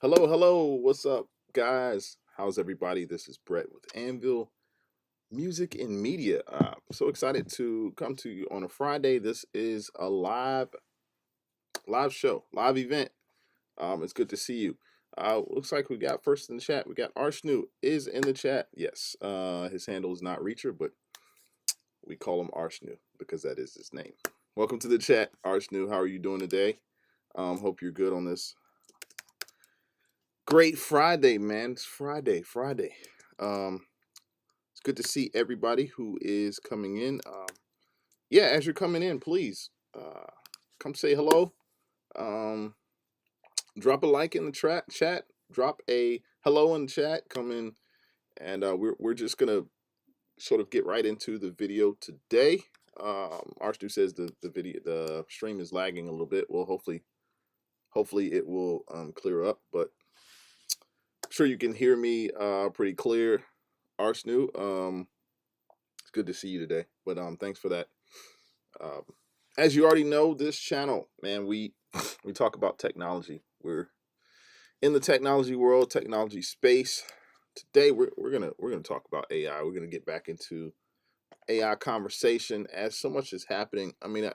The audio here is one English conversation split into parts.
Hello, hello. What's up, guys? How's everybody? This is Brett with Anvil Music and Media. So excited to come to you on a Friday. This is a live show, live event. It's good to see you. Looks like we got first in the chat. We got Arshnu is in the chat. Yes. His handle is not Reacher, but we call him Arshnu because that is his name. Welcome to the chat, Arshnu. How are you doing today? Hope you're good on this great Friday, man. It's Friday. It's good to see everybody who is coming in. Yeah, as you're coming in, please come say hello. Um, Drop a like in the chat. Drop a hello in the chat. Come in, and we're just gonna sort of get right into the video today. Arshdu says the stream is lagging a little bit. Well, hopefully it will clear up, but I'm sure you can hear me pretty clear. Arshnu, it's good to see you today. But thanks for that. Um, as you already know, this channel, man, we talk about technology. We're in the technology world, technology space. Today, we're gonna talk about AI. We're gonna get back into AI conversation as so much is happening. I mean,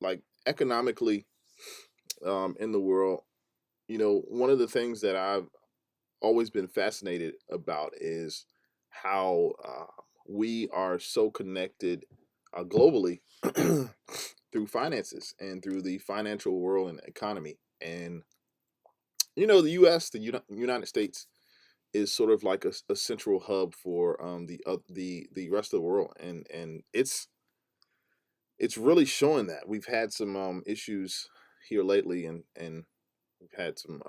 like economically, in the world. One of the things that I've always been fascinated about is how we are so connected globally through finances and through the financial world and economy. And the U.S., the United States, is sort of like a central hub for the rest of the world, and it's really showing that we've had some issues here lately, and we've had some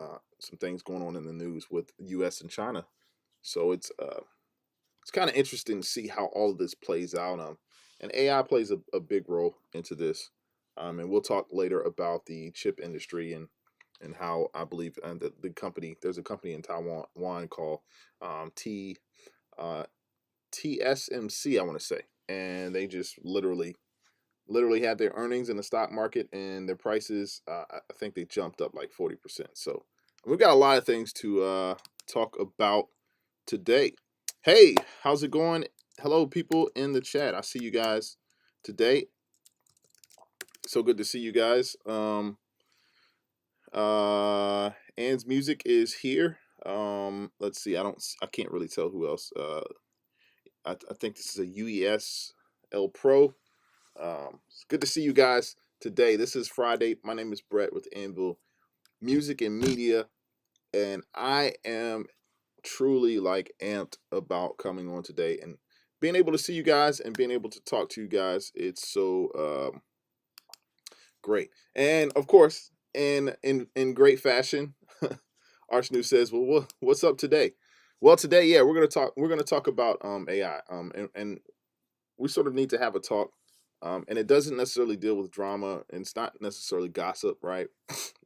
things going on in the news with U.S. and China. So it's kind of interesting to see how all of this plays out. And AI plays a big role into this. And we'll talk later about the chip industry and how I believe and the company. There's a company in Taiwan called T TSMC, I want to say, and they just literally had their earnings in the stock market, and their prices, I think they jumped up like 40%. So we've got a lot of things to talk about today. Hey, how's it going? Hello, people in the chat. I see you guys today. So good to see you guys. Ann's music is here. Let's see. I can't really tell who else. I think this is a UES L Pro. It's good to see you guys today. This is Friday. My name is Brett with Anvil Music and Media, and I am truly like amped about coming on today and being able to see you guys and being able to talk to you guys. It's so great. And of course, in great fashion, Arshnu says, "Well, what's up today?" Well, today, yeah, we're gonna talk about AI. And we sort of need to have a talk. And it doesn't necessarily deal with drama, and it's not necessarily gossip, right?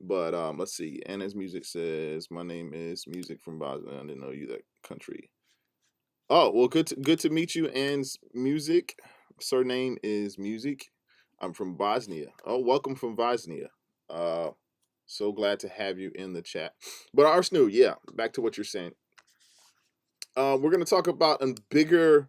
But let's see. Anna's music says, "My name is Music from Bosnia. I didn't know you that country." Oh, well, good to meet you, Anne's music. Surname is Music. I'm from Bosnia. Oh, welcome from Bosnia. Uh, so glad to have you in the chat. But Arsenu, yeah, back to what you're saying. We're going to talk about a bigger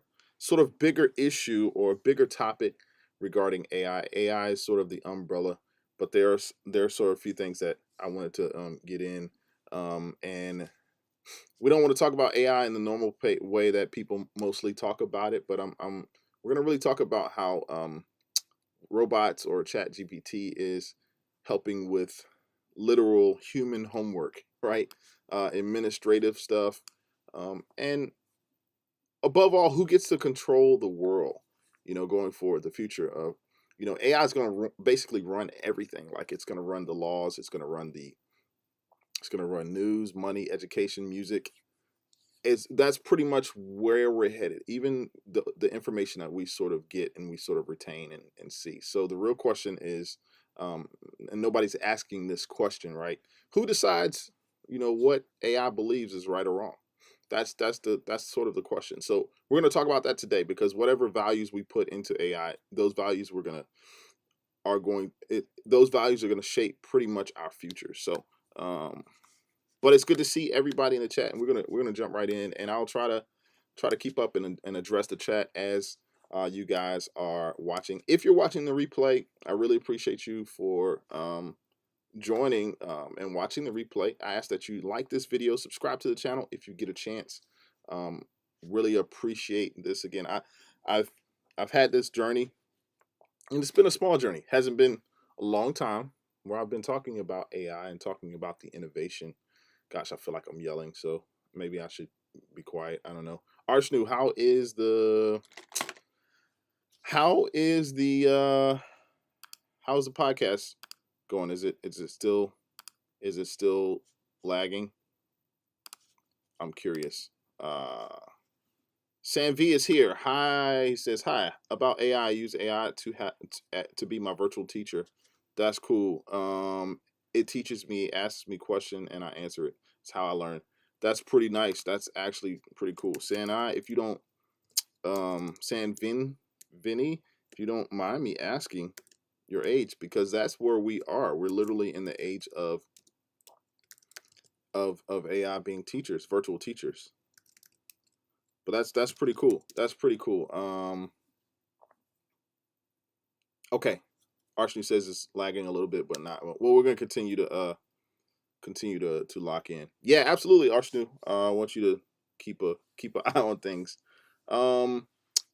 issue or a bigger topic regarding AI. AI is sort of the umbrella, but there's sort of a few things that I wanted to get in. And we don't want to talk about AI in the normal way that people mostly talk about it, but we're going to really talk about how robots or Chat GPT is helping with literal human homework, right? Administrative stuff, and above all, who gets to control the world, going forward, the future of, AI is going to basically run everything. Like it's going to run the laws, it's going to run news, money, education, music. That's pretty much where we're headed. Even the information that we sort of get and we sort of retain and see. So the real question is, and nobody's asking this question, right? Who decides, what AI believes is right or wrong? That's sort of the question. So we're going to talk about that today, because whatever values we put into AI, those values those values are going to shape pretty much our future. So But it's good to see everybody in the chat, and we're gonna jump right in, and I'll try to keep up and address the chat as you guys are watching. If you're watching the replay, I really appreciate you for joining and watching the replay. I ask that you like this video, subscribe to the channel if you get a chance. Um, really appreciate this. Again, I've I've had this journey, and it's been a small journey. Hasn't been a long time where I've been talking about AI and talking about the innovation. Gosh, I feel like I'm yelling, so maybe I should be quiet. I don't know. Arshnu, how is the how's the podcast going? Is it still lagging? I'm curious. Uh Sam V is here. Hi, he says hi. About AI, I use AI to be my virtual teacher. That's cool. It teaches me, asks me question, and I answer it. It's how I learn. That's pretty nice. That's actually pretty cool. If you don't Vinny, if you don't mind me asking your age, because that's where we are. We're literally in the age of AI being teachers, virtual teachers. But that's pretty cool. That's pretty cool. Okay. Archie says it's lagging a little bit, but not well. We're gonna continue to lock in. Yeah, absolutely, Archie. I want you to keep an eye on things. Um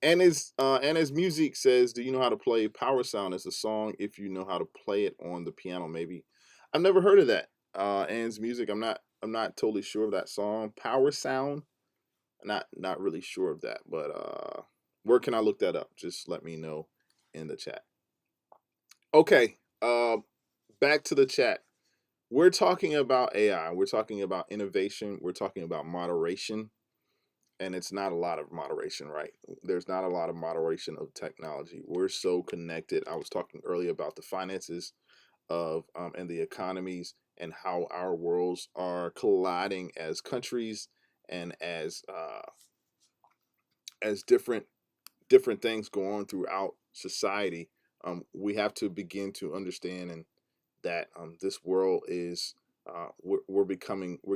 and his music says, do you know how to play Power Sound as a song? If you know how to play it on the piano, maybe. I've never heard of that. And his music, I'm not totally sure of that song. Power Sound. Not really sure of that, but where can I look that up? Just let me know in the chat. Okay, back to the chat. We're talking about AI. We're talking about innovation. We're talking about moderation, and it's not a lot of moderation, right? There's not a lot of moderation of technology. We're so connected. I was talking earlier about the finances of and the economies and how our worlds are colliding as countries and as different things go on throughout society. We have to begin to understand and that this world is we're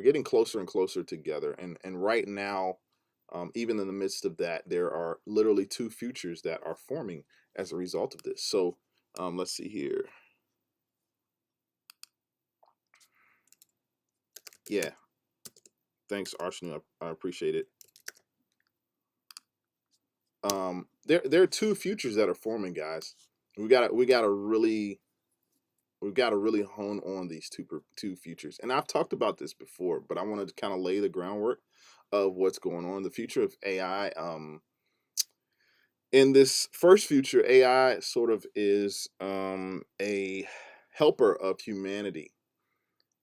getting closer and closer together, and right now, even in the midst of that, there are literally two futures that are forming as a result of this. So let's see here. Yeah, thanks, Arshanu. I appreciate it. There are two futures that are forming, guys. We got to really hone on these two futures. And I've talked about this before, but I want to kind of lay the groundwork of what's going on. The future of AI. In this first future, AI sort of is a helper of humanity.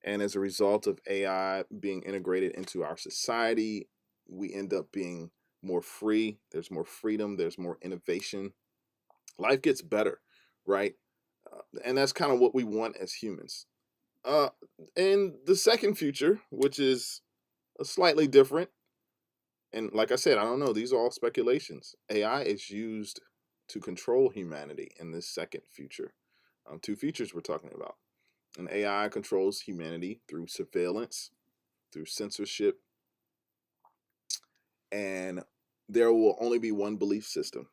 And as a result of AI being integrated into our society, we end up being more free. There's more freedom. There's more innovation. Life gets better, right? And that's kind of what we want as humans. Uh, in the second future, which is slightly different, and like I said, I don't know, these are all speculations. AI is used to control humanity in this second future. Two futures we're talking about. And AI controls humanity through surveillance, through censorship, and there will only be one belief system.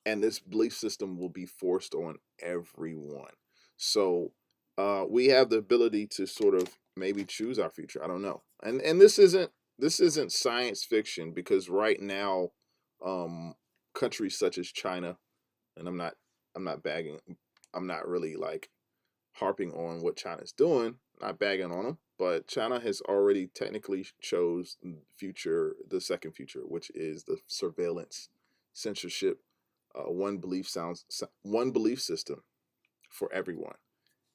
And this belief system will be forced on everyone. So we have the ability to sort of maybe choose our future. I don't know. And this isn't science fiction, because right now, countries such as China, and I'm not bagging, I'm not really like harping on what China's doing, not bagging on them, but China has already technically chose the second future, which is the surveillance, censorship, one belief system for everyone,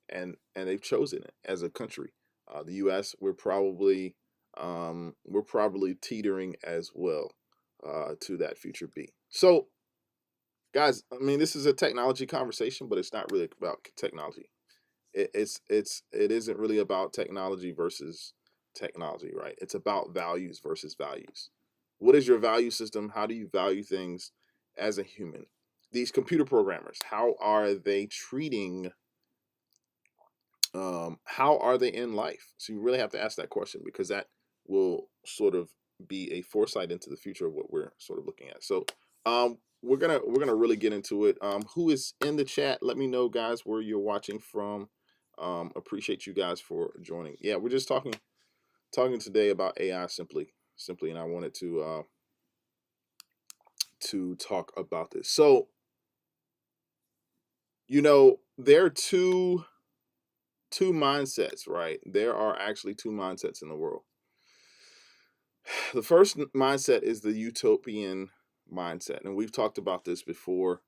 and they've chosen it as a country. The U.S. We're probably teetering as well to that future B. So, guys, I mean, this is a technology conversation, but it's not really about technology. It isn't really about technology versus technology, right? It's about values versus values. What is your value system? How do you value things as a human? These computer programmers, how are they treating How are they in life? So you really have to ask that question, because that will sort of be a foresight into the future of what we're sort of looking at. So we're gonna really get into it. Who is in the chat? Let me know, guys, where you're watching from. Appreciate you guys for joining. Yeah, we're just talking today about AI simply, and I wanted to talk about this. So, there are two mindsets, right? There are actually two mindsets in the world. The first mindset is the utopian mindset, and we've talked about this before.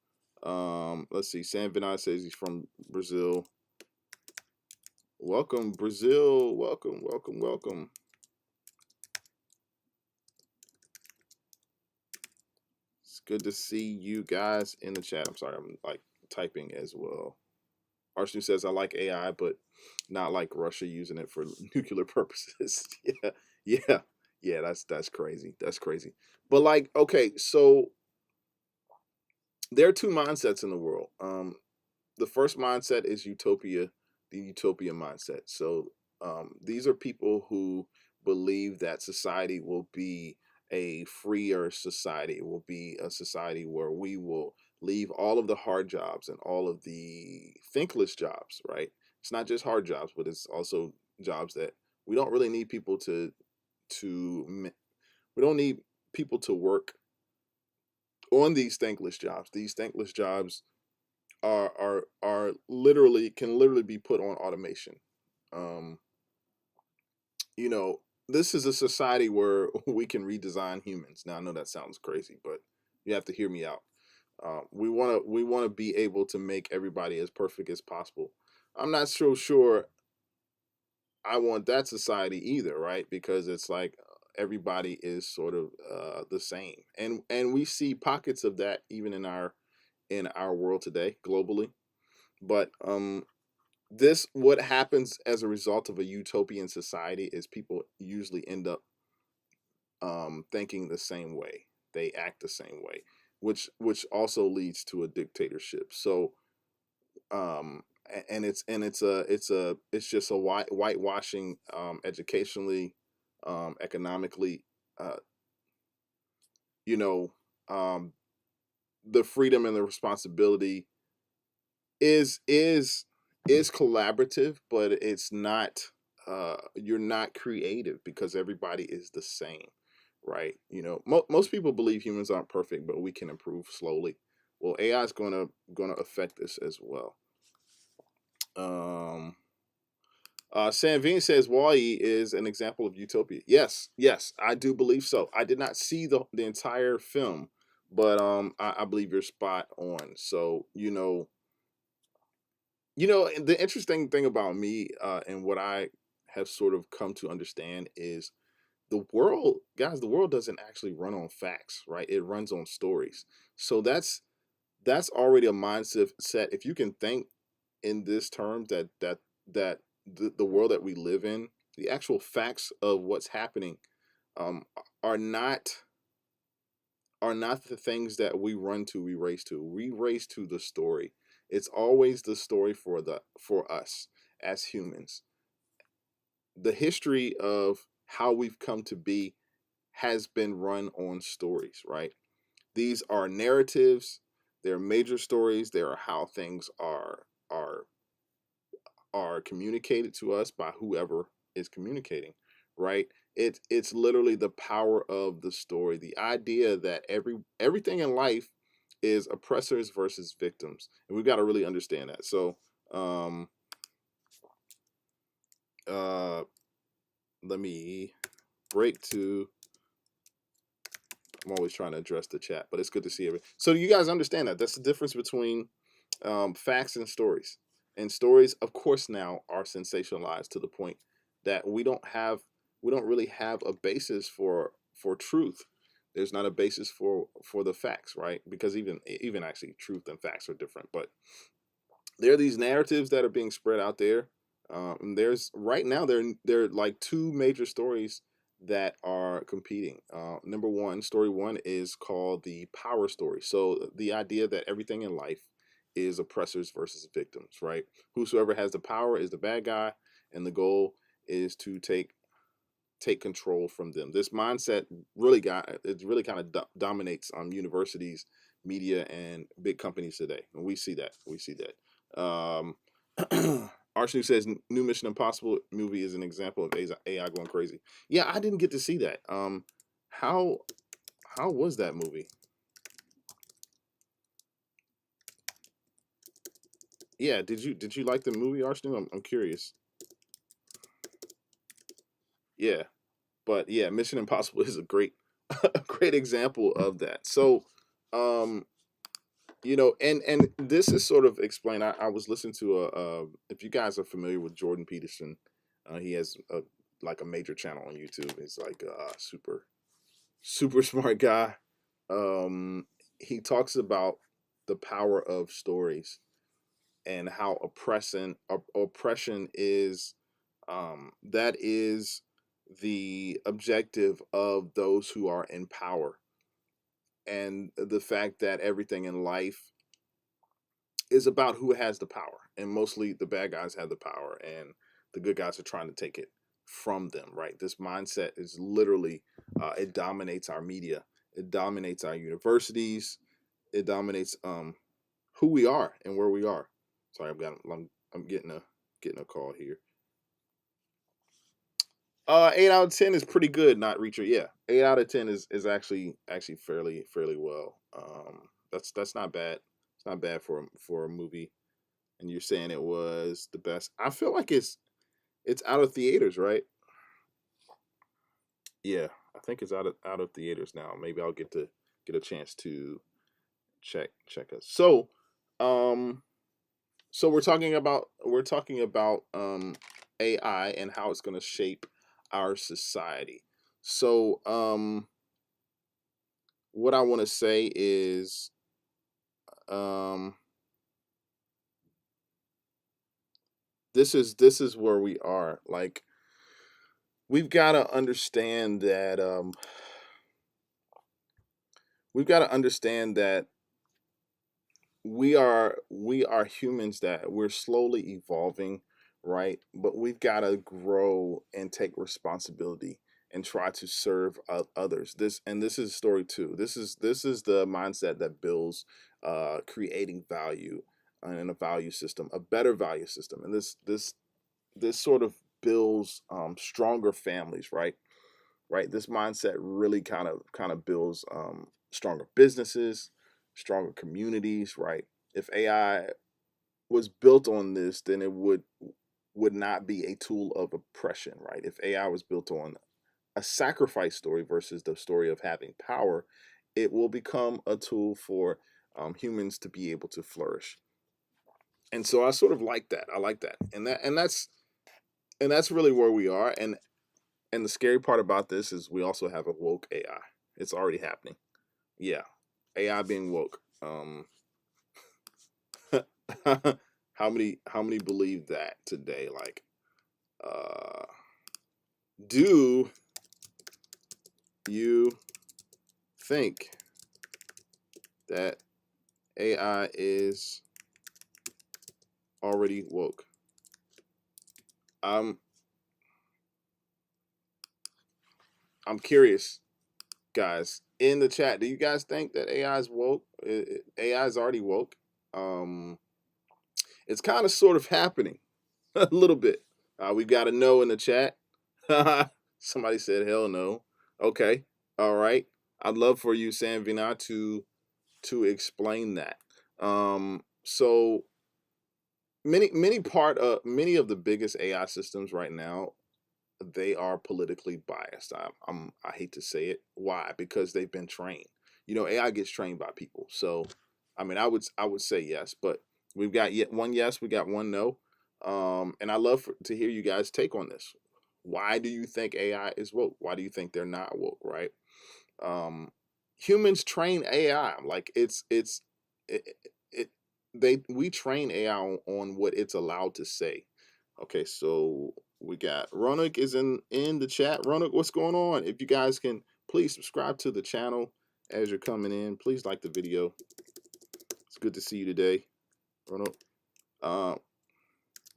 Let's see. Sam Vinay says he's from Brazil. Welcome, Brazil. Welcome, welcome, welcome. It's good to see you guys in the chat. I'm sorry, I'm like typing as well. Arsenal says I like AI, but not like Russia using it for nuclear purposes. Yeah, yeah, yeah. That's crazy. That's crazy. But like, okay, so there are two mindsets in the world. The first mindset is utopia, the utopia mindset. So these are people who believe that society will be a freer society. It will be a society where we will leave all of the hard jobs and all of the thankless jobs, right? It's not just hard jobs, but it's also jobs that we don't really need people to we don't need people to work on these thankless jobs. These thankless jobs are literally can literally be put on automation. Um, you know, this is a society where we can redesign humans. Now I know that sounds crazy, but you have to hear me out. We want to be able to make everybody as perfect as possible. I'm not so sure I want that society either, right? Because it's like everybody is sort of the same, and we see pockets of that even in our world today globally. But this what happens as a result of a utopian society is people usually end up thinking the same way, they act the same way, which also leads to a dictatorship. So it's just a whitewashing, educationally, economically, uh you know um the freedom and the responsibility is is collaborative, but it's not, you're not creative because everybody is the same, right? Most people believe humans aren't perfect, but we can improve slowly. Well, AI is gonna affect this as well. um Sanveen says Wall-E is an example of utopia. Yes, yes, I do believe so. I did not see the entire film, but I believe you're spot on. So and the interesting thing about me, and what I have sort of come to understand is the world, guys, the world doesn't actually run on facts, right? It runs on stories. So that's already a mindset set. If you can think in this term that the world that we live in, the actual facts of what's happening, um, are not are not the things that we race to. We race to the story. It's always the story for us as humans. The history of how we've come to be has been run on stories, right? These are narratives, they're major stories, they are how things are communicated to us by whoever is communicating, right? It's literally the power of the story, the idea that everything in life is oppressors versus victims, and we've got to really understand that. So um uh let me break to I'm always trying to address the chat, but it's good to see everything. So you guys understand that that's the difference between facts and stories. And stories, of course, now are sensationalized to the point that we don't really have a basis for truth. There's not a basis for the facts, right? Because even actually truth and facts are different. But there are these narratives that are being spread out there. And there's right now there are like two major stories that are competing. Number one, story one is called the power story. So the idea that everything in life is oppressors versus victims, right? Whosoever has the power is the bad guy, and the goal is to take control from them. This mindset really kind of dominates universities, media, and big companies today. And we see that. Arsenal says new Mission Impossible movie is an example of AI going crazy. Yeah, I didn't get to see that. How was that movie? Yeah, did you like the movie, Arsenal? I'm curious. Yeah, but yeah, Mission Impossible is a great a great example of that. So, um, and this is sort of explained. I was listening to if you guys are familiar with Jordan Peterson, he has like a major channel on YouTube. He's like a super smart guy. Um, he talks about the power of stories and how oppression is that is the objective of those who are in power, and the fact that everything in life is about who has the power, and mostly the bad guys have the power and the good guys are trying to take it from them, right? This mindset is literally it dominates our media, it dominates our universities, it dominates who we are and where we are. Sorry, I'm getting a call here. 8 out of 10 is pretty good, not Reacher. Yeah, 8 out of 10 is actually fairly well. That's not bad. It's not bad for a movie. And you're saying it was the best. I feel like it's out of theaters, right? Yeah, I think it's out of theaters now. Maybe I'll get a chance to check us. Um, so we're talking about AI and how it's going to shape our society. So what I want to say is um, this is where we are. Like we've got to understand that we've got to understand that we are humans, that we're slowly evolving, right? But we've got to grow and take responsibility and try to serve others. This is story two. This is the mindset that builds creating value and a value system, a better value system. And this sort of builds stronger families, right? This mindset really kind of builds stronger businesses, stronger communities, right? If AI was built on this, then it would not be a tool of oppression, right? If AI was built on a sacrifice story versus the story of having power, it will become a tool for humans to be able to flourish. And so I sort of like that. I like that, and that's really where we are. And the scary part about this is we also have a woke AI. It's already happening. Yeah, AI being woke. How many believe that today? Like, uh, do you think that AI is already woke? I'm I'm curious, guys, in the chat. Do you guys think that AI is woke? AI is already woke. Um, it's kind of sort of happening a little bit. We've got a no in the chat. Somebody said hell no. Okay, all right. I'd love for you, Sam Vina, to explain that. So many of the biggest AI systems right now, they are politically biased. I hate to say it. Why? Because they've been trained. AI gets trained by people. So, I mean, I would say yes, but we've got yet one yes, we got one no. And I love to hear you guys take on this. Why do you think AI is woke? Why do you think they're not woke? Right? Um, Humans train AI. Like it, it we train AI on what it's allowed to say. Okay, so we got Ronak is in the chat. Ronak, what's going on? If you guys can please subscribe to the channel as you're coming in. Please like the video. It's good to see you today. Roanoke.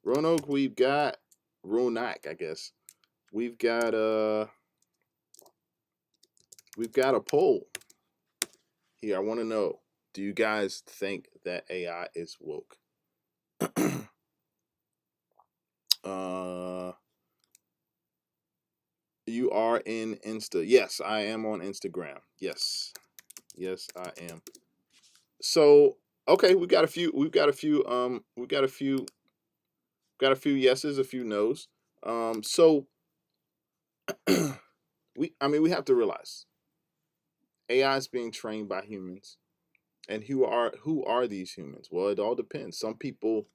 Roanoke, we've got Ronak, I guess. We've got a poll here. I want to know, do you guys think that AI is woke? uh you are in Insta. Yes, I am on Instagram. Yes. Yes, I am. So, okay, got a few yeses, a few nos. So we have to realize AI is being trained by humans. And who are these humans? Well, it all depends. Some people,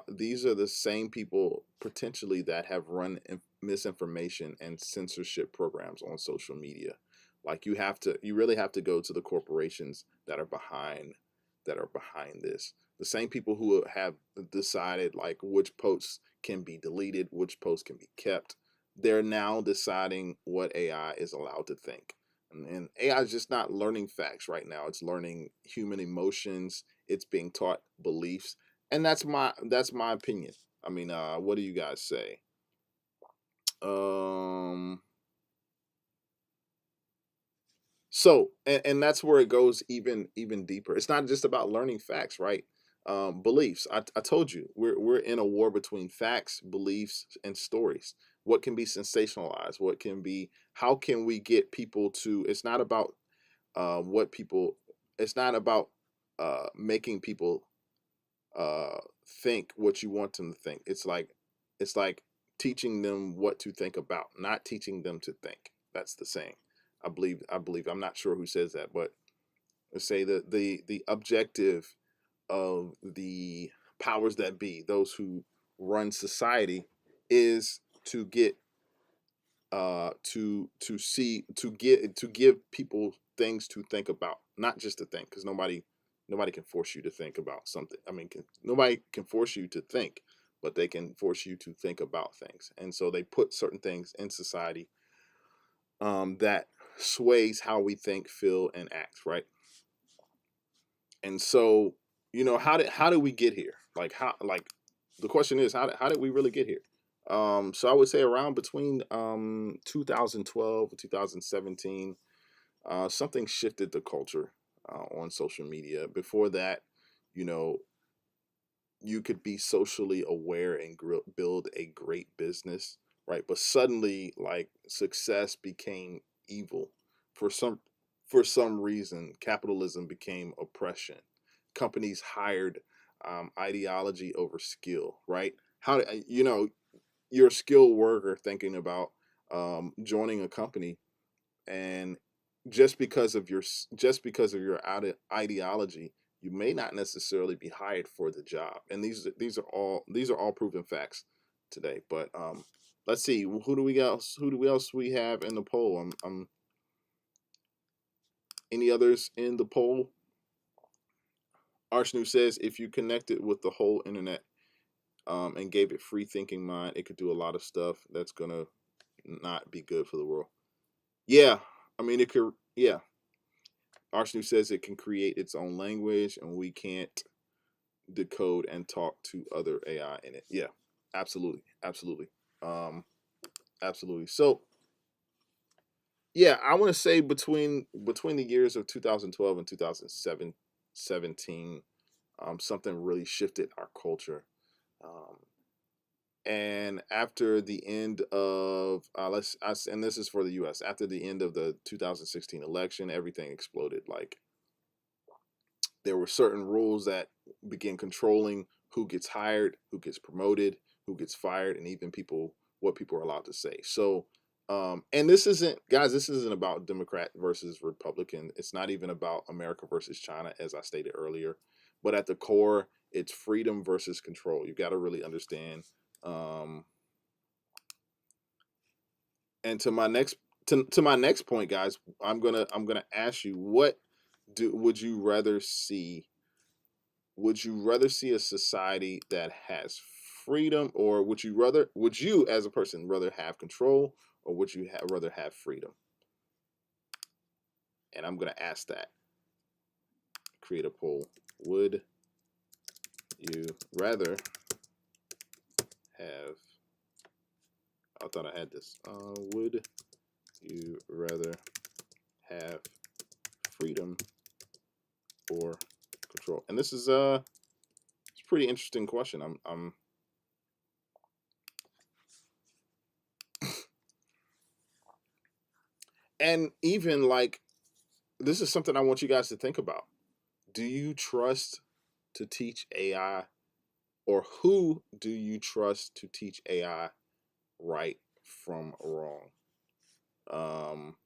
these are the same people potentially that have run misinformation and censorship programs on social media. Like you really have to go to the corporations that are behind this. The same people who have decided like which posts can be deleted, which posts can be kept. They're now deciding what AI is allowed to think. And AI is just not learning facts right now. It's learning human emotions. It's being taught beliefs, and that's my opinion. I mean, what do you guys say? Um, and that's where it goes even deeper. It's not just about learning facts, right? Beliefs. I told you we're in a war between facts, beliefs, and stories. What can be sensationalized? What can be? How can we get people to? It's not about what people. It's not about making people uh, think what you want them to think. It's like teaching them what to think about, not teaching them to think. That's the saying. I believe. I'm not sure who says that, but let's say that the objective of the powers that be, those who run society, is to get to give people things to think about, not just to think, because nobody can force you to think about something. I mean, nobody can force you to think, but they can force you to think about things. And so they put certain things in society that sways how we think, feel, and act, right? And so, how did we get here? Like the question is, how did we really get here? So I would say around between 2012 and 2017, something shifted the culture on social media. Before that, you know, you could be socially aware and build a great business, right? But suddenly, like, success became evil. For some for some reason, capitalism became oppression. Companies hired ideology over skill, right? You're a skilled worker thinking about joining a company, and just because of your ideology, you may not necessarily be hired for the job. And these are all proven facts today. But let's see, who do we else we have in the poll? Any others in the poll? Arshnu says if you connected with the whole internet and gave it free thinking mind, it could do a lot of stuff that's gonna not be good for the world. Yeah, I mean it could. Yeah, Arshnu says it can create its own language, and we can't decode and talk to other AI in it. Yeah, absolutely, absolutely, um, absolutely. So yeah, I want to say between the years of 2012 and 2017, something really shifted our culture. Um, and after the end of and this is for the U.S. After the end of the 2016 election, everything exploded. Like, there were certain rules that began controlling who gets hired, who gets promoted, who gets fired, and even what people are allowed to say. So, and this isn't about Democrat versus Republican. It's not even about America versus China, as I stated earlier. But at the core, it's freedom versus control. You got to really understand. Um, and to my next point, guys, I'm gonna ask you, what do would you rather see? Would you rather see a society that has freedom, or would you as a person rather have control, or would you rather have freedom? And I'm going to ask that. Create a poll. Would you rather have, I thought I had this, would you rather have freedom or control? And this is it's a pretty interesting question. I'm and even like, this is something I want you guys to think about. Do you trust to teach AI, or who do you trust to teach AI right from wrong? Um,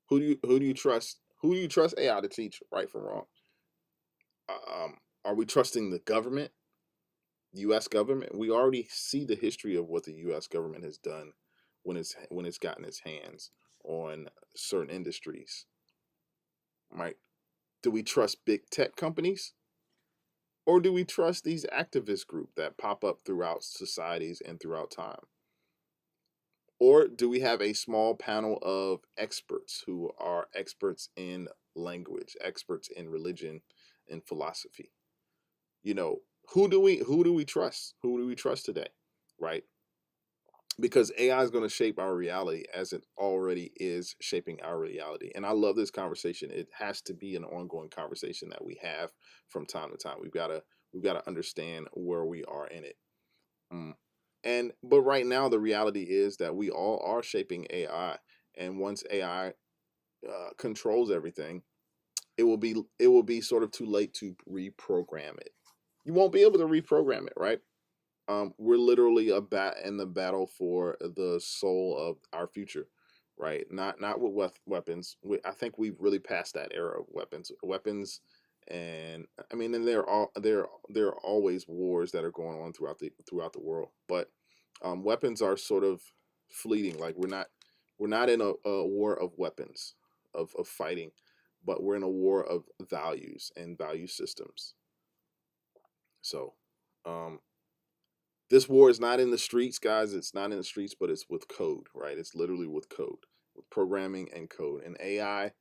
who do you trust? Who do you trust AI to teach right from wrong? Are we trusting the government, U.S. government? We already see the history of what the U.S. government has done when it's gotten its hands on certain industries, right? Do we trust big tech companies, or do we trust these activist groups that pop up throughout societies and throughout time? Or do we have a small panel of experts who are experts in language, experts in religion and philosophy? You know, who do we trust? Who do we trust today? Right? Because AI is going to shape our reality as it already is shaping our reality. And I love this conversation. It has to be an ongoing conversation that we have from time to time. We've got to understand where we are in it. Mm. And but right now the reality is that we all are shaping AI, and once AI controls everything, it will be sort of too late to reprogram it. You won't be able to reprogram it, right? We're literally in the battle for the soul of our future, right? Not with weapons. I think we've really passed that era of weapons. And I mean, and there are always wars that are going on throughout the world, but weapons are sort of fleeting. Like we're not in a war of weapons of fighting, but we're in a war of values and value systems. So. Um, this war is not in the streets, guys. It's not in the streets, but it's with code, right? It's literally with code, with programming and code. And AI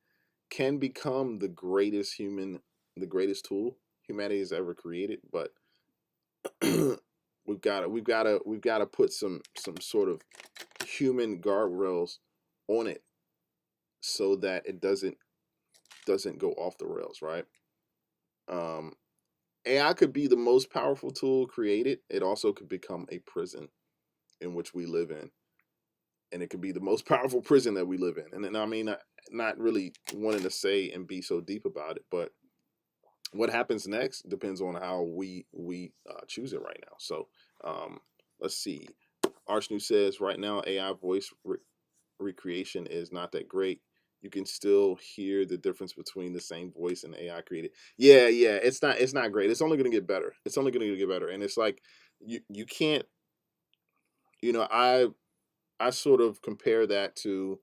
can become the greatest tool humanity has ever created. But we've got to put some sort of human guardrails on it so that it doesn't go off the rails, right? Um, AI could be the most powerful tool created. It also could become a prison in which we live in, and it could be the most powerful prison that we live in. And then I mean, not really wanting to say and be so deep about it, but what happens next depends on how we choose it right now. So let's see. Arshnu says right now AI voice recreation is not that great. You can still hear the difference between the same voice and AI created. Yeah, yeah, it's not great. It's only going to get better. It's only going to get better. And it's like you can't, I sort of compare that to,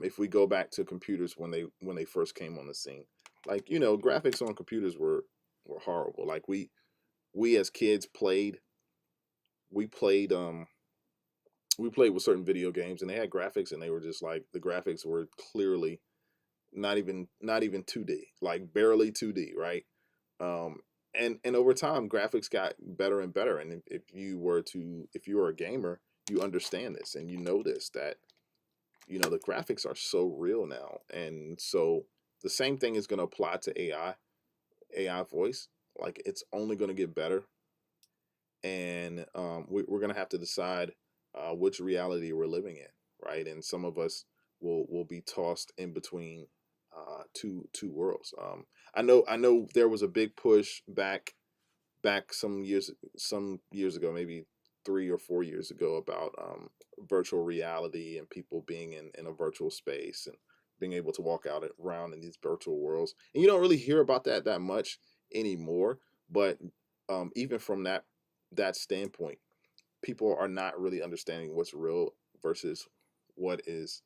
if we go back to computers when they first came on the scene. Like, graphics on computers were horrible. Like we as kids we played we played with certain video games, and they had graphics, and they were just like, the graphics were clearly not even 2D, like barely 2D, right? Um, and over time, graphics got better and better. And if you were a gamer, you understand this and you know this, that the graphics are so real now. And so the same thing is going to apply to AI voice. Like, it's only going to get better. And we're going to have to decide which reality we're living in, right? And some of us will be tossed in between two worlds. I know there was a big push back some years ago, maybe 3 or 4 years ago, about virtual reality and people being in a virtual space and being able to walk out around in these virtual worlds. And you don't really hear about that much anymore. But even from that standpoint, people are not really understanding what's real versus what is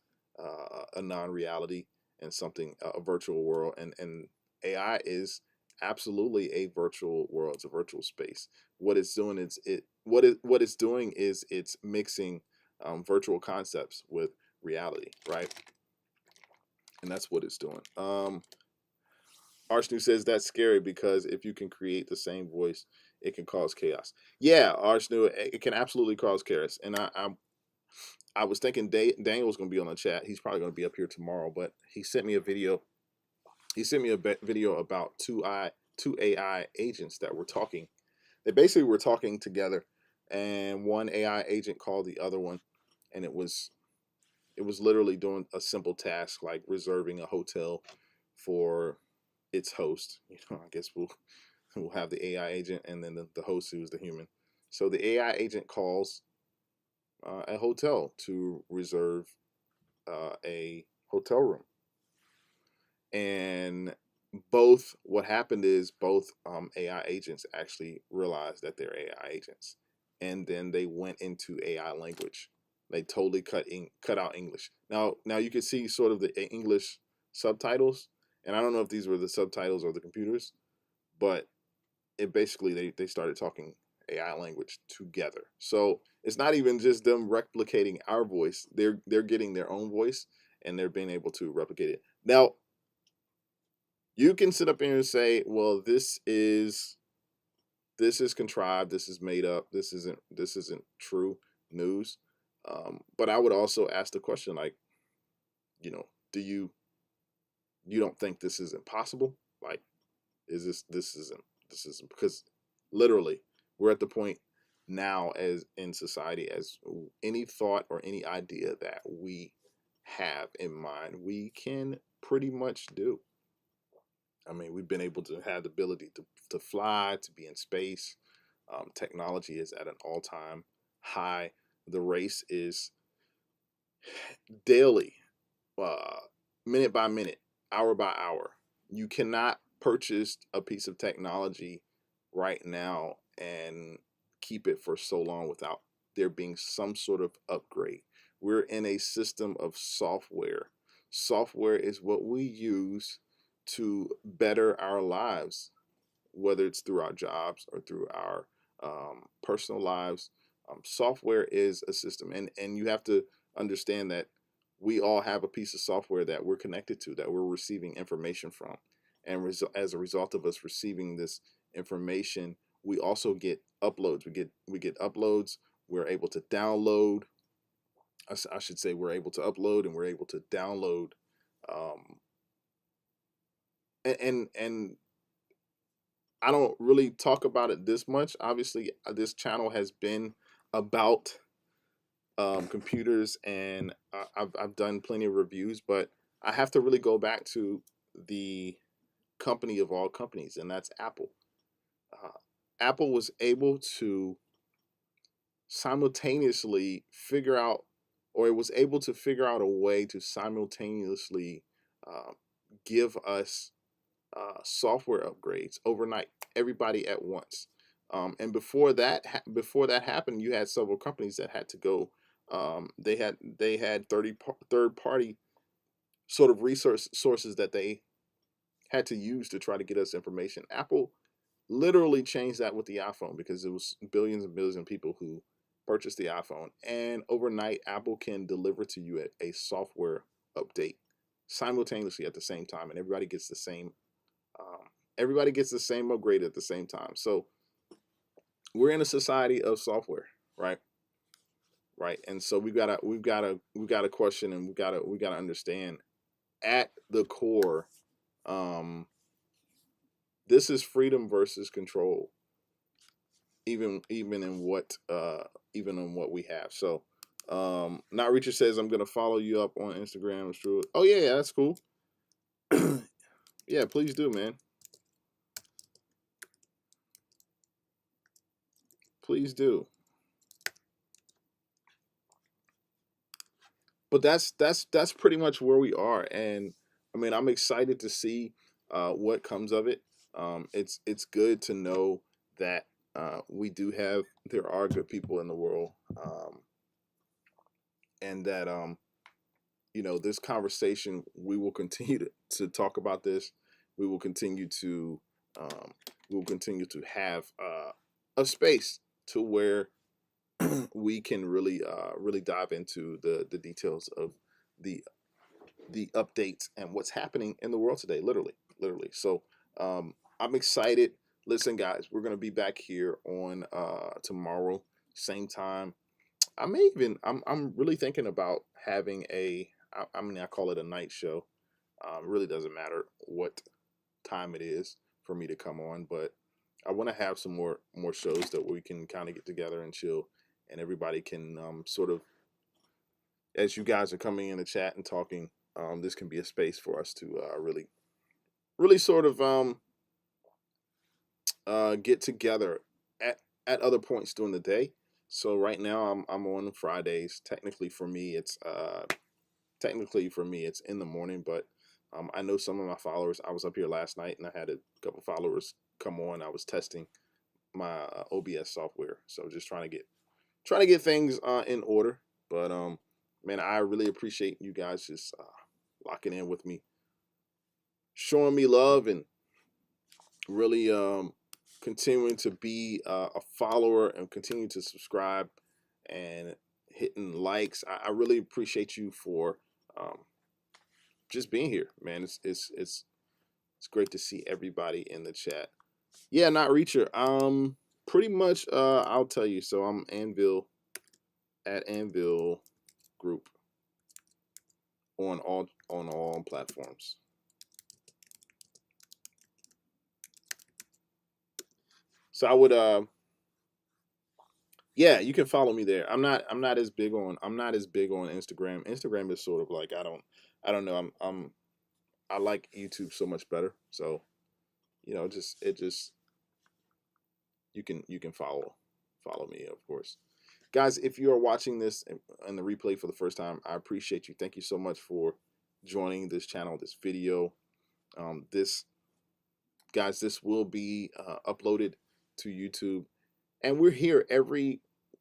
a non-reality and something, a virtual world. And AI is absolutely a virtual world. It's a virtual space. What it's doing is it's mixing virtual concepts with reality, right? And that's what it's doing. Arshnu says that's scary because if you can create the same voice, it can cause chaos. Yeah, Arshnu, it can absolutely cause chaos. And I was thinking Daniel was going to be on the chat. He's probably going to be up here tomorrow, but he sent me a video. He sent me a video about two AI agents that were talking. They basically were talking together, and one AI agent called the other one, and it was literally doing a simple task like reserving a hotel for its host. I guess we'll have the AI agent and then the host who's the human. So the AI agent calls a hotel to reserve a hotel room, and what happened is both AI agents actually realized that they're AI agents, and then they went into AI language. They totally cut out English. Now you can see sort of the English subtitles, and I don't know if these were the subtitles or the computers, but it basically they started talking AI language together. So it's not even just them replicating our voice; they're getting their own voice and they're being able to replicate it. Now you can sit up here and say, "Well, this is contrived. This is made up. This isn't true news." But I would also ask the question, like, do you don't think this is impossible? Like, is this isn't because literally we're at the point now as in society as any thought or any idea that we have in mind we can pretty much do. I mean, we've been able to have the ability to fly, to be in space. Technology is at an all-time high. The race is daily, uh, minute by minute, hour by hour. You cannot purchase a piece of technology right now and keep it for so long without there being some sort of upgrade. We're in a system of software. Software is what we use to better our lives, whether it's through our jobs or through our personal lives. Software is a system, and you have to understand that we all have a piece of software that we're connected to, that we're receiving information from, and as a result of us receiving this information, we also get uploads. We get uploads. We're able to download. I should say we're able to upload and we're able to download. Um, and I don't really talk about it this much. Obviously, this channel has been about computers, and I've done plenty of reviews, but I have to really go back to the company of all companies, and that's Apple. Uh, Apple was able to simultaneously figure out, or it was able to figure out a way to simultaneously uh, give us software upgrades overnight, everybody at once. And before that happened, you had several companies that had to go. They had third party sort of resource sources that they had to use to try to get us information. Apple literally changed that with the iPhone because it was billions and billions of people who purchased the iPhone, and overnight Apple can deliver to you a software update simultaneously at the same time, and um, everybody gets the same upgrade at the same time. So we're in a society of software, right? Right. And so we gotta question, and we gotta understand at the core, um, this is freedom versus control, even in what we have. So not Richard says I'm gonna follow you up on Instagram. It's true. Oh yeah, that's cool. Yeah, please do, man. Please do. But that's pretty much where we are, and I mean I'm excited to see what comes of it. It's good to know that there are good people in the world, and that this conversation, we will continue to talk about this. We will continue to um, we will continue to have a space to where we can really dive into the details of the the updates and what's happening in the world today, literally. So I'm excited. Listen, guys, we're gonna be back here on tomorrow, same time. I'm really thinking about having I mean, I call it a night show. Really doesn't matter what time it is for me to come on, but I want to have some more shows that we can kind of get together and chill, and everybody can sort of, as you guys are coming in the chat and talking, this can be a space for us to really sort of get together at other points during the day. So right now I'm on Fridays. Technically for me it's in the morning, but I know some of my followers. I was up here last night and I had a couple followers come on. I was testing my OBS software, so just trying to get things in order. But man, I really appreciate you guys just locking in with me, showing me love, and really continuing to be a follower and continue to subscribe and hitting likes. I really appreciate you for um, just being here, man. It's great to see everybody in the chat. Yeah, not Reacher. Pretty much. I'll tell you. So I'm Anvil at Anvil Group on all platforms. So I would yeah, you can follow me there. I'm not as big on Instagram. Instagram is sort of like I don't know. I like YouTube so much better. So, just it just you can follow me, of course. Guys, if you are watching this in the replay for the first time, I appreciate you. Thank you so much for joining this channel, this video. This guys, this will be uploaded to YouTube, and we're here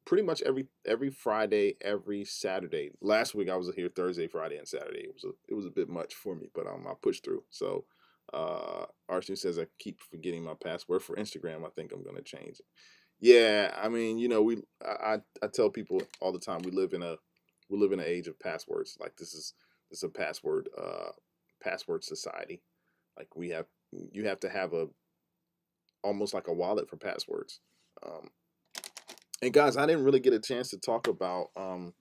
pretty much every Friday, every Saturday. Last week I was here Thursday, Friday, and Saturday. It was a bit much for me, but I pushed through. So Arsenal says I keep forgetting my password for Instagram. I think I'm gonna change it. Yeah, I mean, I tell people all the time we live in an age of passwords. Like this is a password society. Like you have to have almost like a wallet for passwords. And guys, I didn't really get a chance to talk about um,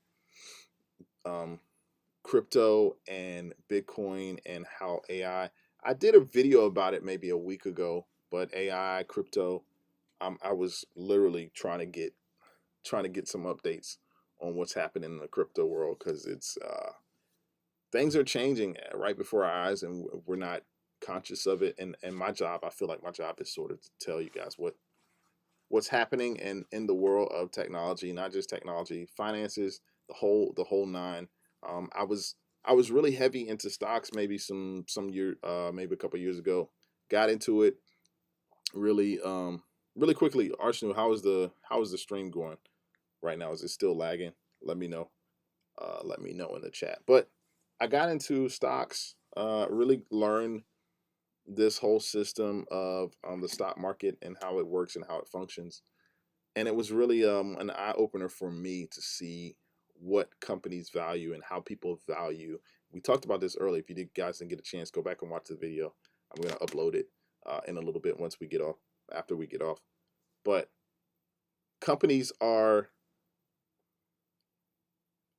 crypto and Bitcoin and how AI. I did a video about it maybe a week ago, but AI, crypto, I was literally trying to get some updates on what's happening in the crypto world, because it's things are changing right before our eyes, and we're not conscious of it. And my job, I feel like my job is sort of to tell you guys what's happening in the world of technology, not just technology, finances, the whole nine. I was really heavy into stocks maybe some year maybe a couple years ago. Got into it really really quickly. Arsenal, how is the stream going right now? Is it still lagging? Let me know. Let me know in the chat. But I got into stocks. Really learned this whole system of the stock market and how it works and how it functions. And it was really an eye opener for me to see what companies value and how people value. We talked about this earlier. If guys didn't get a chance, go back and watch the video. I'm going to upload it in a little bit once we get off, after we get off. But companies are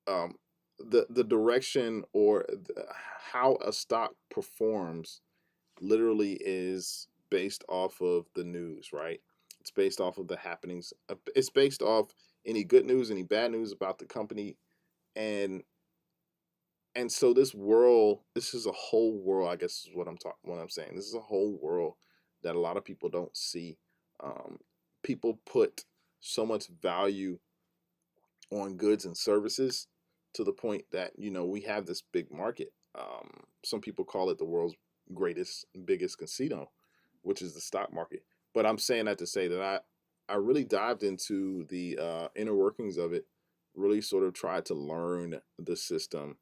the direction or how a stock performs literally is based off of the news, right? It's based off of the happenings. It's based off any good news, any bad news about the company, and so this is a whole world. I guess is what I'm saying. This is a whole world that a lot of people don't see. People put so much value on goods and services to the point that we have this big market. Some people call it the world's biggest casino, which is the stock market. But I'm saying that to say that I really dived into the inner workings of it, really sort of tried to learn the system.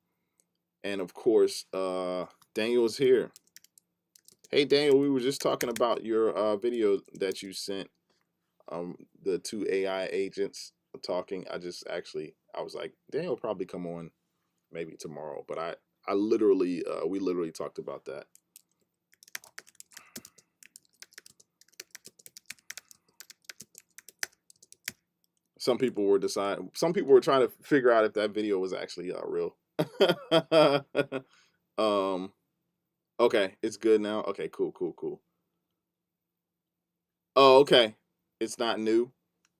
And of course, Daniel is here. Hey, Daniel, we were just talking about your video that you sent, the two AI agents talking. I was like, Daniel will probably come on maybe tomorrow, but I literally, we literally talked about that. Some people were deciding. Some people were trying to figure out if that video was actually real. um. Okay, it's good now. Okay, cool, cool, cool. Oh, okay. It's not new,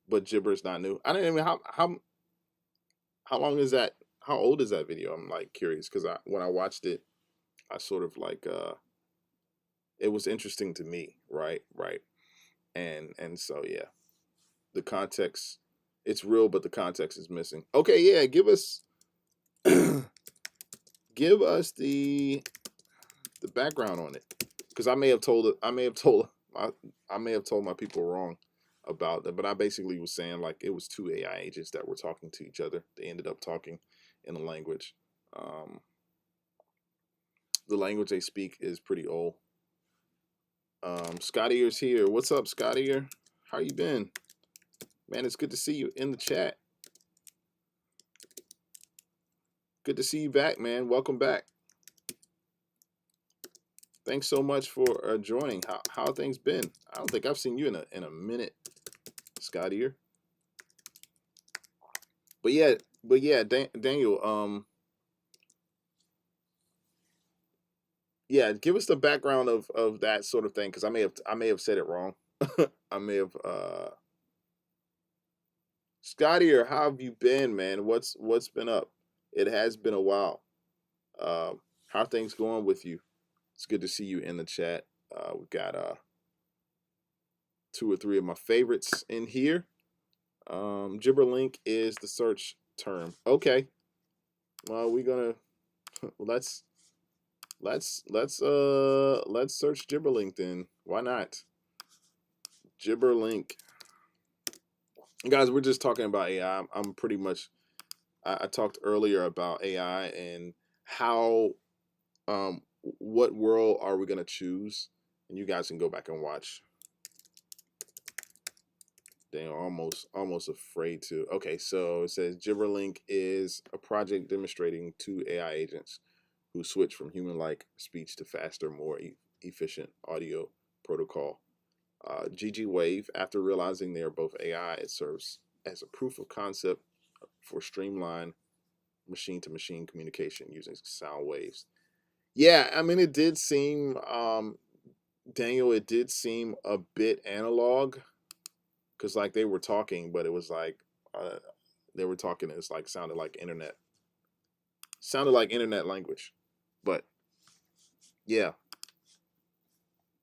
but Gibber is not new. I don't even how long is that? How old is that video? I'm like curious because I when I watched it, I sort of like it was interesting to me, right? Right. And so yeah, the context it's real, but the context is missing. Okay, yeah, give us the background on it because I may have told my people wrong about that, but I basically was saying like it was two AI agents that were talking to each other. They ended up talking in a language. Um, the language they speak is pretty old. Scotty is here. What's up, Scotty? How you been? Man, it's good to see you in the chat. Good to see you back, man. Welcome back. Thanks so much for joining. How things been? I don't think I've seen you in a minute, Scotty. But yeah, Daniel. Yeah, give us the background of that sort of thing because I may have said it wrong. I may have Scotty, or how have you been, man? What's been up? It has been a while. How are things going with you? It's good to see you in the chat. We've got two or three of my favorites in here. Gibberlink is the search term. Okay. Well, we're gonna let's search Gibberlink then. Why not? Gibberlink. Guys, we're just talking about AI. I'm pretty much I talked earlier about AI and how what world are we gonna choose? And you guys can go back and watch. Dang, almost afraid to. Okay, so it says Gibberlink is a project demonstrating two AI agents who switch from human-like speech to faster, more efficient audio protocol. GG Wave, after realizing they are both AI, it serves as a proof of concept for streamlined machine-to-machine communication using sound waves. Yeah, I mean, it did seem, Daniel, it did seem a bit analog because like they were talking, but it was like they were talking. It's like sounded like internet language, but yeah,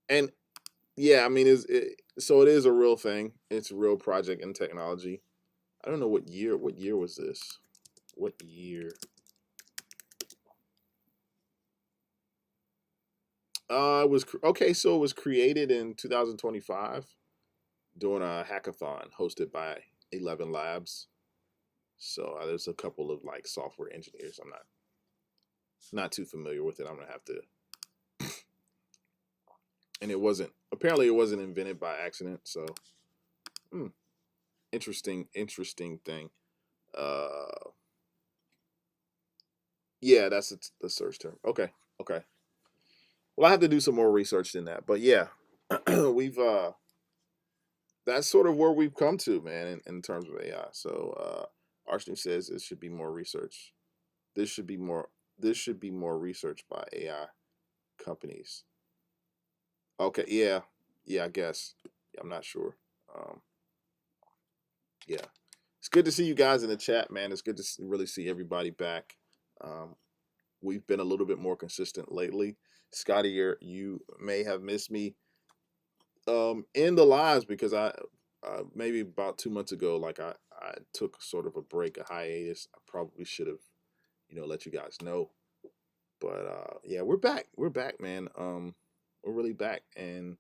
and yeah, I mean, so it is a real thing. It's a real project in technology. I don't know what year. What year was this? What year? It was okay. So it was created in 2025 during a hackathon hosted by 11 Labs. So there's a couple of like software engineers. I'm not too familiar with it. I'm gonna have to. And it wasn't apparently it wasn't invented by accident. So interesting thing. Uh, yeah, that's the search term. Okay, okay. Well, I have to do some more research than that, but yeah, we've that's sort of where we've come to, man, in terms of AI. So Arsenal says it should be more research. This should be more. This should be more research by AI companies. Okay, yeah, yeah, I guess. I'm not sure. Um, yeah, it's good to see you guys in the chat, man. It's good to really see everybody back. Um, we've been a little bit more consistent lately. Scotty, you may have missed me in the lives because I maybe about 2 months ago, like I took sort of a break, a hiatus. I probably should have, let you guys know. But yeah, we're back. We're back, man. We're really back, and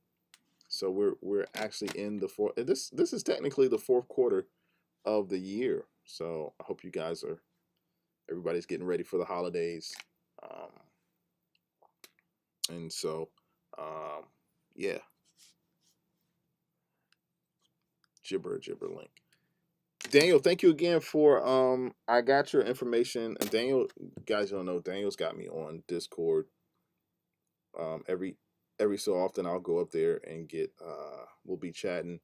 so we're actually in the fourth. This is technically the fourth quarter of the year. So I hope you guys are everybody's getting ready for the holidays. Um, and so yeah, gibber link. Daniel, thank you again for I got your information. And Daniel, guys don't know, Daniel's got me on Discord. Every so often I'll go up there and get we'll be chatting.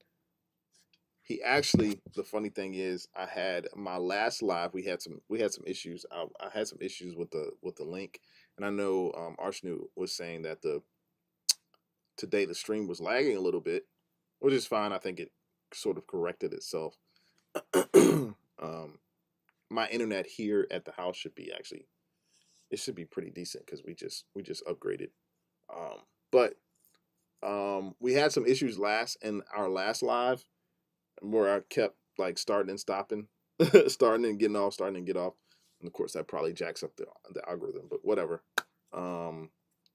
he actually, the funny thing is, I had my last live. We had some issues. I had some issues with the link, and I know Arshnu was saying that today the stream was lagging a little bit, which is fine. I think it sort of corrected itself. My internet here at the house should be actually, it should be pretty decent because we just upgraded. But we had some issues in our last live where I kept like starting and stopping, starting and getting off, starting and get off, and of course that probably jacks up the algorithm. But whatever.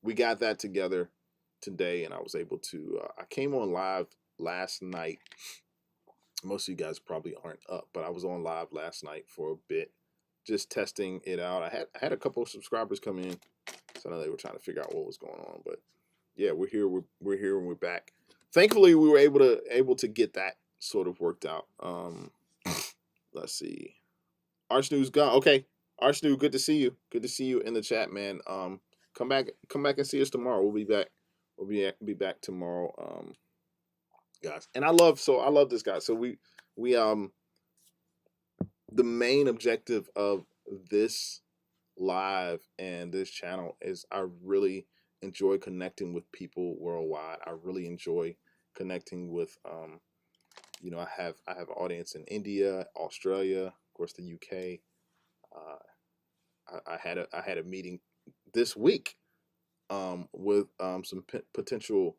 We got that together today, and I was able to. I came on live last night. Most of you guys probably aren't up, but I was on live last night for a bit, just testing it out. I had a couple of subscribers come in, so I know they were trying to figure out what was going on. But yeah, we're here. We're here, and we're back. Thankfully, we were able to get that sort of worked out. Let's see. Archnu's gone. Okay, Archnu, good to see you. Good to see you in the chat, man. Come back and see us tomorrow. We'll be back. We'll be back tomorrow. Guys, and I love this guy. So we the main objective of this live and this channel is I really enjoy connecting with people worldwide. I really enjoy connecting with I have an audience in India, Australia, of course the UK. I had a meeting this week with some potential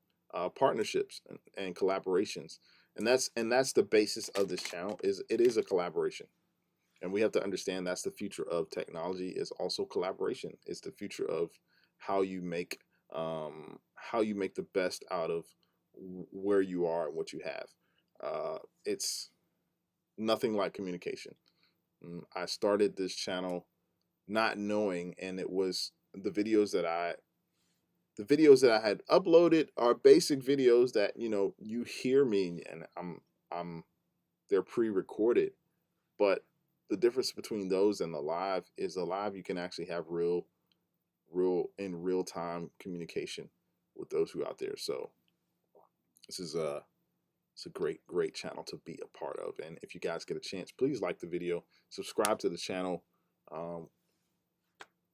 partnerships and collaborations, and that's the basis of this channel. It is a collaboration, and we have to understand that's the future of technology. Is also collaboration. It's the future of how you make the best out of where you are and what you have. It's nothing like communication. I started this channel not knowing, and it was the videos that I had uploaded are basic videos that you hear me, and they're pre-recorded. But the difference between those and the live is the live you can actually have real time communication with those who are out there. So this is it's a great channel to be a part of. And if you guys get a chance, please like the video, subscribe to the channel.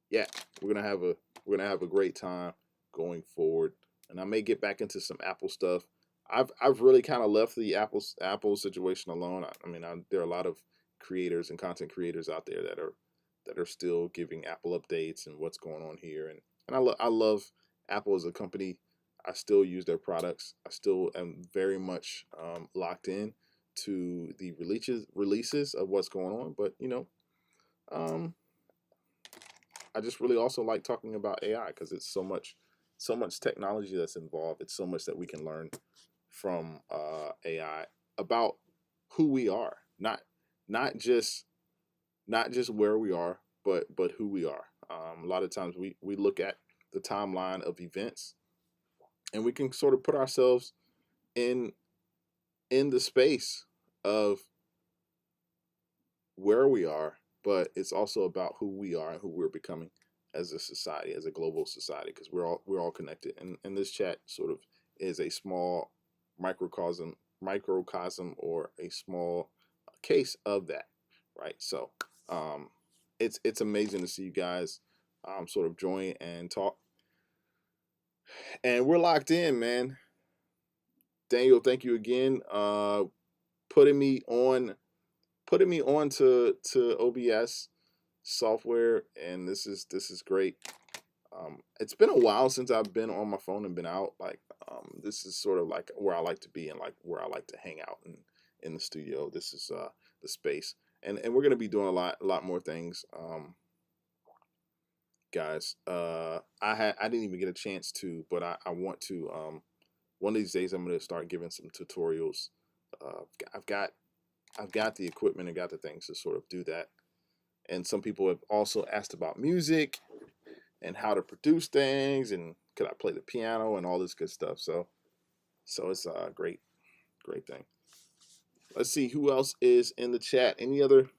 Yeah, we're gonna have a great time going forward, and I may get back into some Apple stuff. I've really kind of left the Apple situation alone. I mean, there are a lot of creators and content creators out there that are still giving Apple updates and what's going on here, and I love Apple as a company. I still use their products. I still am very much locked in to the releases of what's going on. But I just really also like talking about AI because it's so much technology that's involved. It's so much that we can learn from AI about who we are, not just where we are, but who we are. A lot of times we look at the timeline of events, and we can sort of put ourselves in the space of where we are, but it's also about who we are and who we're becoming as a society, as a global society, because we're all connected. And this chat sort of is a small microcosm or a small case of that, right? So it's amazing to see you guys sort of join and talk, and we're locked in, man. Daniel, thank you again, putting me on to OBS software, and this is great. It's been a while since I've been on my phone and been out. Like this is sort of like where I like to be and like where I like to hang out in the studio. This is the space, and we're gonna be doing a lot more things, guys. I didn't even get a chance to, but I want to. One of these days I'm gonna start giving some tutorials. I've got the equipment and got the things to sort of do that. And some people have also asked about music and how to produce things and could I play the piano and all this good stuff. So it's a great thing. Let's see who else is in the chat. You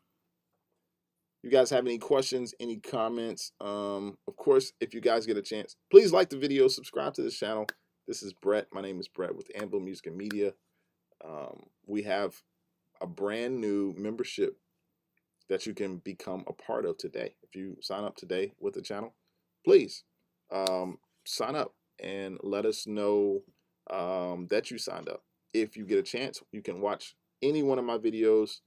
guys have any questions, any comments? Of course, if you guys get a chance, please like the video, subscribe to this channel. This is Brett. My name is Brett with Anvil Music and Media. We have a brand new membership that you can become a part of today. If you sign up today with the channel, please sign up and let us know that you signed up. If you get a chance, you can watch any one of my videos.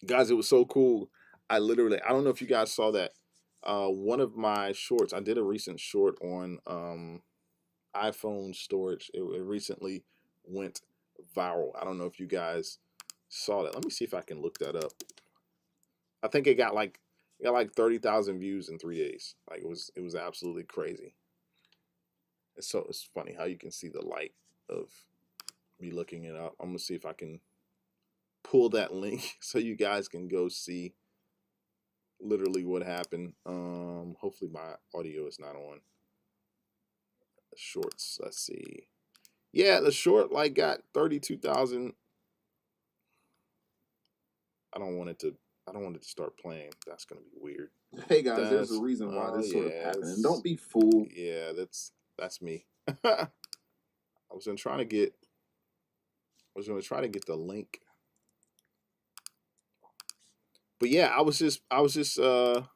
Guys, it was so cool. I don't know if you guys saw that. One of my shorts, I did a recent short on iPhone storage. It recently went viral. I don't know if you guys saw that. Let me see if I can look that up. I think it got like 30,000 views in 3 days. Like it was absolutely crazy. It's funny how you can see the light of me looking it up. I'm gonna see if I can pull that link so you guys can go see literally what happened. Hopefully my audio is not on. Shorts. Let's see. Yeah, the short like got 32,000. I don't want it to start playing. That's gonna be weird. Hey guys, there's a reason why this sort of happened. And don't be fooled. Yeah, that's me. I was gonna try to get the link. But yeah, I was just oh,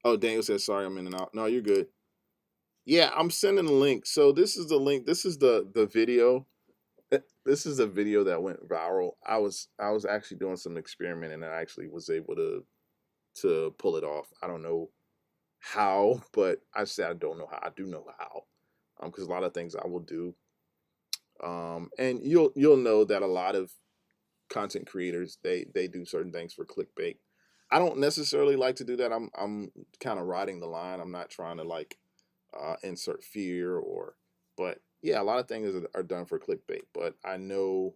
Daniel says sorry I'm in and out. No, you're good. Yeah, I'm sending the link. So this is the link. This is the video. This is a video that went viral. I was actually doing some experiment and I actually was able to pull it off. I don't know how, but I said I don't know how. I do know how. Because a lot of things I will do. And you'll know that a lot of content creators they do certain things for clickbait. I don't necessarily like to do that. I'm kind of riding the line. I'm not trying to like insert fear but yeah, a lot of things are done for clickbait. But I know,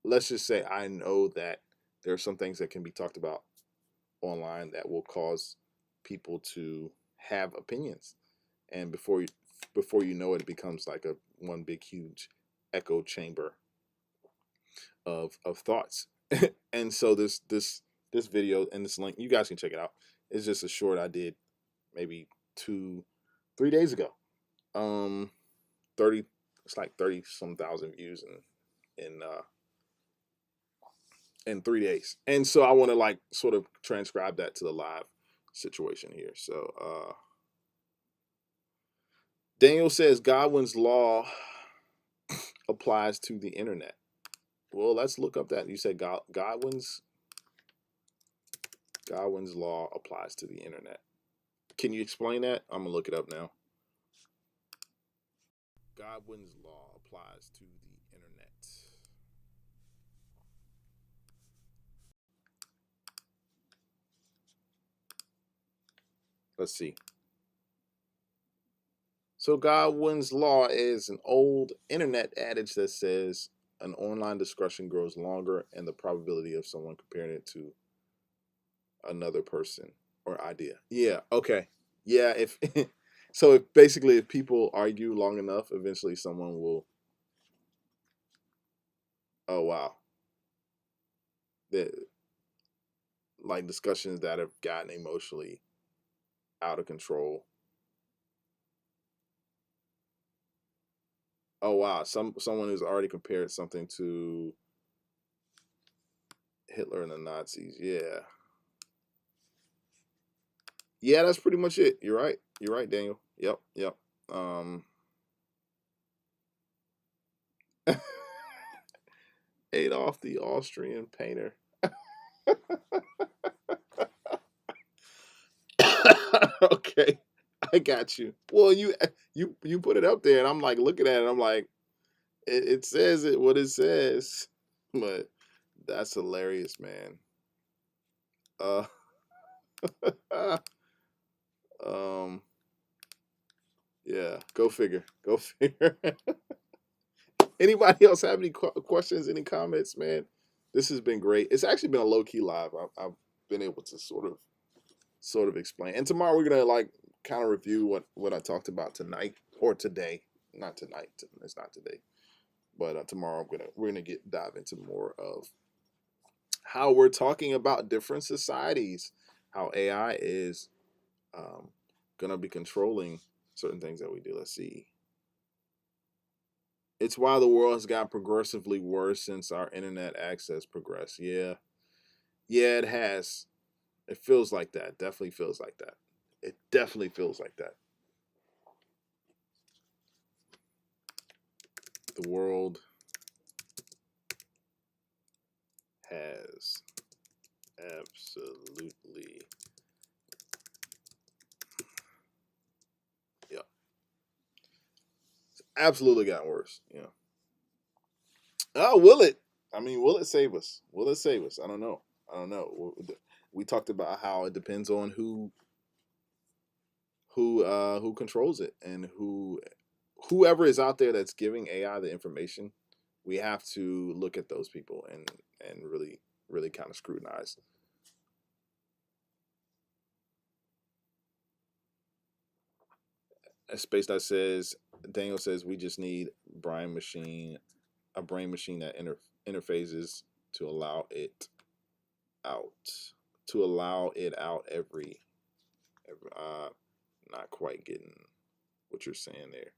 let's just say I know that there are some things that can be talked about online that will cause people to have opinions, and before you know it, it becomes like one big huge echo chamber of thoughts. And so this video and this link, you guys can check it out. It's just a short I did maybe 3 days ago. 30 it's like 30 some thousand views in 3 days. And so I want to like sort of transcribe that to the live situation here. So Daniel says Godwin's law applies to the internet. Well, let's look up that. You said Godwin's law applies to the internet. Can you explain that? I'm gonna look it up now. Godwin's law applies to the internet. Let's see. So Godwin's law is an old internet adage that says an online discussion grows longer and the probability of someone comparing it to another person or idea. Yeah, okay. Yeah, if so if people argue long enough, eventually someone will. Oh wow. The like discussions that have gotten emotionally out of control. Oh wow, someone who's already compared something to Hitler and the Nazis. Yeah. Yeah, that's pretty much it. You're right. You're right, Daniel. Yep. Adolf the Austrian painter. Okay, I got you. Well, you put it up there, and I'm like looking at it. I'm like, it says it what it says, but that's hilarious, man. Uh, um, yeah. Go figure. Go figure. Anybody else have any questions? Any comments, man? This has been great. It's actually been a low key live. I've been able to sort of explain. And tomorrow we're gonna like kind of review what I talked about tonight or today. Not tonight. It's not today. But tomorrow we're gonna dive into more of how we're talking about different societies, how AI is gonna be controlling certain things that we do. Let's see. It's why the world has gotten progressively worse since our internet access progressed. Yeah. Yeah, it has. It feels like that. Definitely feels like that. It definitely feels like that. The world has absolutely, yeah, absolutely gotten worse. Yeah. Oh, will it? I mean, will it save us? Will it save us? I don't know. I don't know. We talked about how it depends on who controls it and whoever is out there that's giving AI the information. We have to look at those people and really kind of scrutinize. A space that says Daniel says we just need a brain machine that interfaces to allow it out every not quite getting what you're saying there.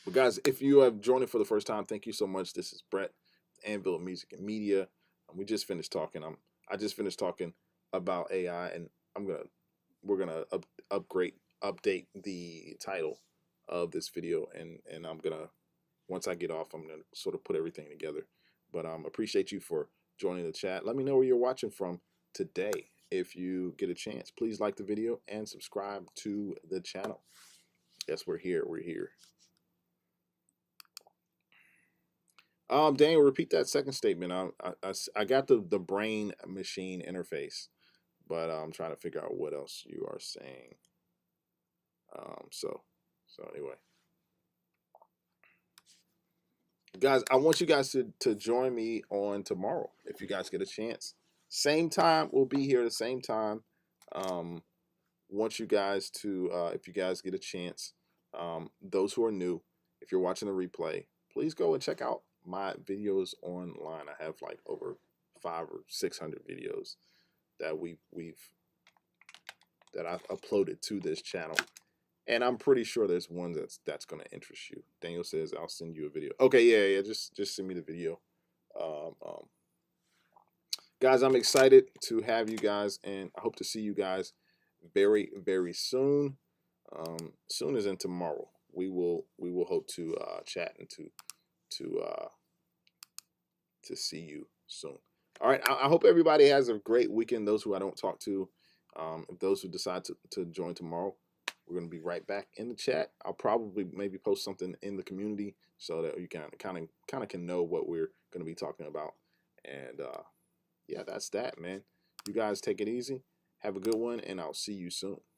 But guys, if you have joined it for the first time, thank you so much. This is Brett, Anvil Music and Media. We just finished talking. I just finished talking about AI, and we're gonna update the title of this video, and I'm gonna once I get off, I'm gonna sort of put everything together. But appreciate you for joining the chat. Let me know where you're watching from today. If you get a chance, please like the video and subscribe to the channel. Yes, we're here. We're here. Daniel, repeat that second statement. I got the brain machine interface, but I'm trying to figure out what else you are saying. So anyway, guys, I want you guys to join me on tomorrow if you guys get a chance. Same time, we'll be here at the same time. Want you guys to if you guys get a chance, those who are new, if you're watching the replay, please go and check out my videos online. I have like over 500 or 600 videos that I've uploaded to this channel, and I'm pretty sure there's one that's going to interest you. Daniel says I'll send you a video. Okay, yeah, just send me the video. Um, um, guys, I'm excited to have you guys, and I hope to see you guys very soon. Soon as in tomorrow, we will hope to chat and to see you soon. All right, I hope everybody has a great weekend. Those who I don't talk to, if those who decide to join tomorrow, we're going to be right back in the chat. I'll probably maybe post something in the community so that you can kind of can know what we're going to be talking about. And yeah, that's that, man. You guys take it easy. Have a good one, and I'll see you soon.